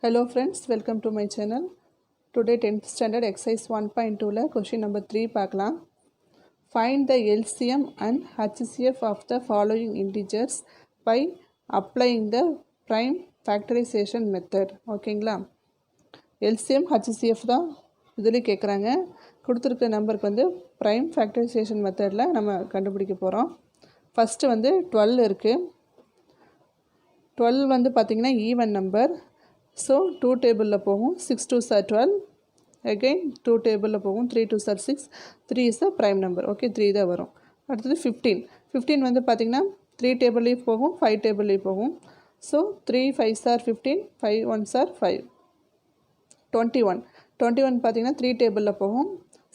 Hello friends, welcome to my channel. Today 10th standard exercise 1.2 la question number 3 பார்க்கலாம். Find the LCM and HCF of the following integers by applying the prime factorisation method. ஓகேங்களா? LCM HCF தான் இதில் கேட்குறாங்க. கொடுத்துருக்க நம்பருக்கு வந்து prime factorisation மெத்தடில் நம்ம கண்டுபிடிக்க போகிறோம். ஃபஸ்ட்டு வந்து 12 இருக்குது. 12 வந்து பார்த்திங்கன்னா even number. So 2 table la pogum 6 2s are 12, again 2 table la pogum 3 2s are 6, 3 is the prime number. Okay, 3 da varum. அடுத்து 15 வந்து பாத்தீங்கன்னா 3 table la pogum 5 table la pogum. So 3 5s are 15, 5 1s are 5. 21 பாத்தீங்கன்னா 3 table la pogum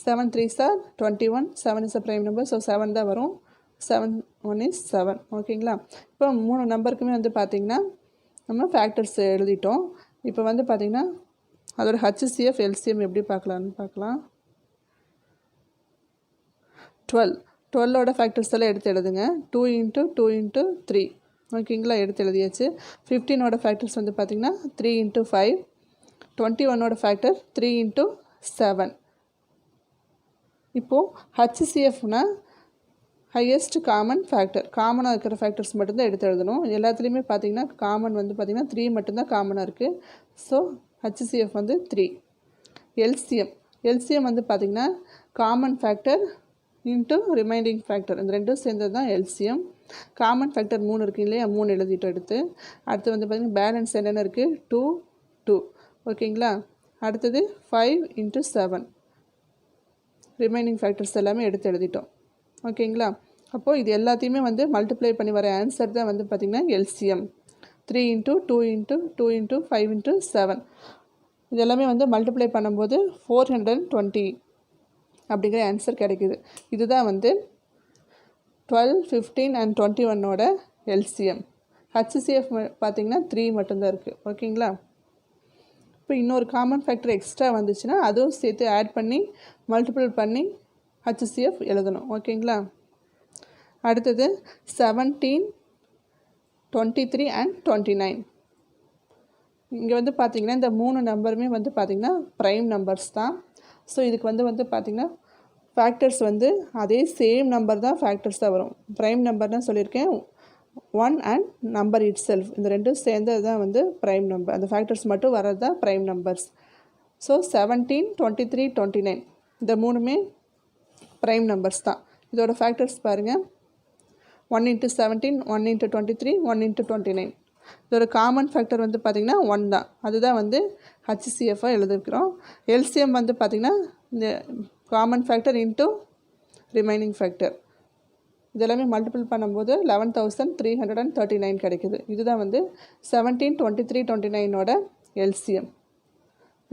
7 3s are 21, 7 is a prime number, so 7 da varum, 7 1 is 7. ஓகேங்களா? இப்போ மூணு நம்பருக்குமே வந்து பாத்தீங்கன்னா நம்ம ஃபேக்டர்ஸ் எழுதிட்டோம். இப்போ வந்து பார்த்திங்கன்னா அதோட HCF LCM எப்படி பார்க்கலான்னு பார்க்கலாம். 12ஓட ஃபேக்டர்ஸ் எல்லாம் எடுத்து எழுதுங்க. 2 × 2 × 3 ஓகேங்களா, எடுத்து எழுதியாச்சு. 15ஓட ஃபேக்டர்ஸ் வந்து பார்த்திங்கன்னா 3 × 5. 21ஓட ஃபேக்டர் 3 × 7. இப்போது HCFனா ஹையஸ்ட் காமன் ஃபேக்டர், காமனாக இருக்கிற ஃபேக்டர்ஸ் மட்டும்தான் எடுத்து எழுதணும். எல்லாத்துலேயுமே பார்த்திங்கன்னா காமன் வந்து பார்த்திங்கன்னா 3 மட்டும்தான் காமனாக இருக்குது. ஸோ HCF வந்து 3. LCM வந்து பார்த்திங்கன்னா common factor into remaining factor, இந்த ரெண்டும் சேர்ந்தது தான் LCM. காமன் ஃபேக்டர் 3 இருக்குது இல்லையா, 3 எழுதிட்டோம் எடுத்து. அடுத்து வந்து பார்த்திங்கன்னா பேலன்ஸ் என்னென்ன இருக்குது, 2 ஓகேங்களா. அடுத்தது 5 × 7, ரிமைனிங் ஃபேக்டர்ஸ் எல்லாமே எடுத்து எழுதிட்டோம். ஓகேங்களா. அப்போது இது எல்லாத்தையுமே வந்து மல்டிப்ளை பண்ணி வர ஆன்சர் தான் வந்து பார்த்திங்கன்னா LCM. 3 × 2 × 2 × 5 × 7 இது எல்லாமே வந்து மல்டிப்ளை பண்ணும்போது 420 அப்படிங்கிற ஆன்சர் கிடைக்குது. இதுதான் வந்து 12 15 and 21ஓட LCM. HCF பார்த்திங்கன்னா 3 மட்டும்தான் இருக்குது. ஓகேங்களா. இப்போ இன்னொரு காமன் ஃபேக்டர் எக்ஸ்ட்ரா வந்துச்சுன்னா அதுவும் சேர்த்து ஆட் பண்ணி மல்டிபிள் பண்ணி HCF எழுதணும். ஓகேங்களா. அடுத்தது 17 23 and 29. இங்கே வந்து பார்த்திங்கன்னா இந்த மூணு நம்பருமே வந்து பார்த்திங்கன்னா ப்ரைம் நம்பர்ஸ் தான். ஸோ இதுக்கு வந்து பார்த்திங்கன்னா ஃபேக்டர்ஸ் வந்து அதே சேம் நம்பர் தான் ஃபேக்டர்ஸ் தான் வரும். ப்ரைம் நம்பர் தான் சொல்லியிருக்கேன், 1 and நம்பர் இட் செல்ஃப், இந்த ரெண்டும் சேர்ந்தது தான் வந்து ப்ரைம் நம்பர். அந்த ஃபேக்டர்ஸ் மட்டும் வர்றது தான் ப்ரைம் நம்பர்ஸ். ஸோ 17 23 29 இந்த மூணுமே ப்ரைம் நம்பர்ஸ் தான். இதோட ஃபேக்டர்ஸ் பாருங்கள், 1 × 17, 1 × 23, 1 × 29. இதோட காமன் ஃபேக்டர் வந்து பார்த்திங்கன்னா 1 தான். அதுதான் வந்து HCF-ஆக எழுதிருக்கிறோம். LCM வந்து பார்த்திங்கன்னா இந்த common factor into remaining factor இதெல்லாமே மல்டிபிள் பண்ணும்போது 11,339 கிடைக்குது. இதுதான் வந்து 17 23 29ஓட LCM.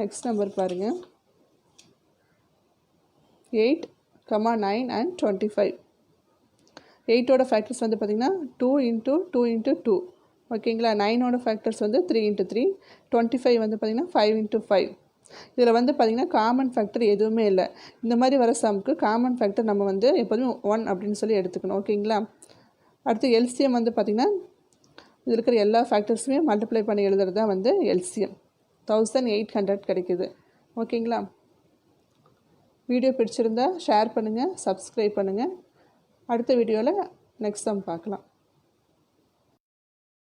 நெக்ஸ்ட் நம்பர் பாருங்கள், 8 9 and 25. 8ஓட ஃபேக்டர்ஸ் வந்து பார்த்திங்கன்னா 2 × 2 × 2 ஓகேங்களா. 9ஓட ஃபேக்டர்ஸ் வந்து 3 × 3. 25 வந்து பார்த்திங்கன்னா 5 × 5. இதில் வந்து பார்த்திங்கன்னா காமன் ஃபேக்டர் எதுவுமே இல்லை. இந்த மாதிரி வர சம்க்கு காமன் ஃபேக்டர் நம்ம வந்து எப்போதுமே 1 அப்படின்னு சொல்லி எடுத்துக்கணும். ஓகேங்களா. அடுத்து LCM வந்து பார்த்திங்கன்னா இதில் இருக்கிற எல்லா ஃபேக்டர்ஸுமே மல்டிப்ளை பண்ணி எழுதுறது தான் வந்து LCM. 1800 கிடைக்குது. ஓகேங்களா. வீடியோ பிடிச்சிருந்தா ஷேர் பண்ணுங்கள், சப்ஸ்கிரைப் பண்ணுங்கள். அடுத்த வீடியோவில் நெக்ஸ்ட் சம் பார்க்கலாம்.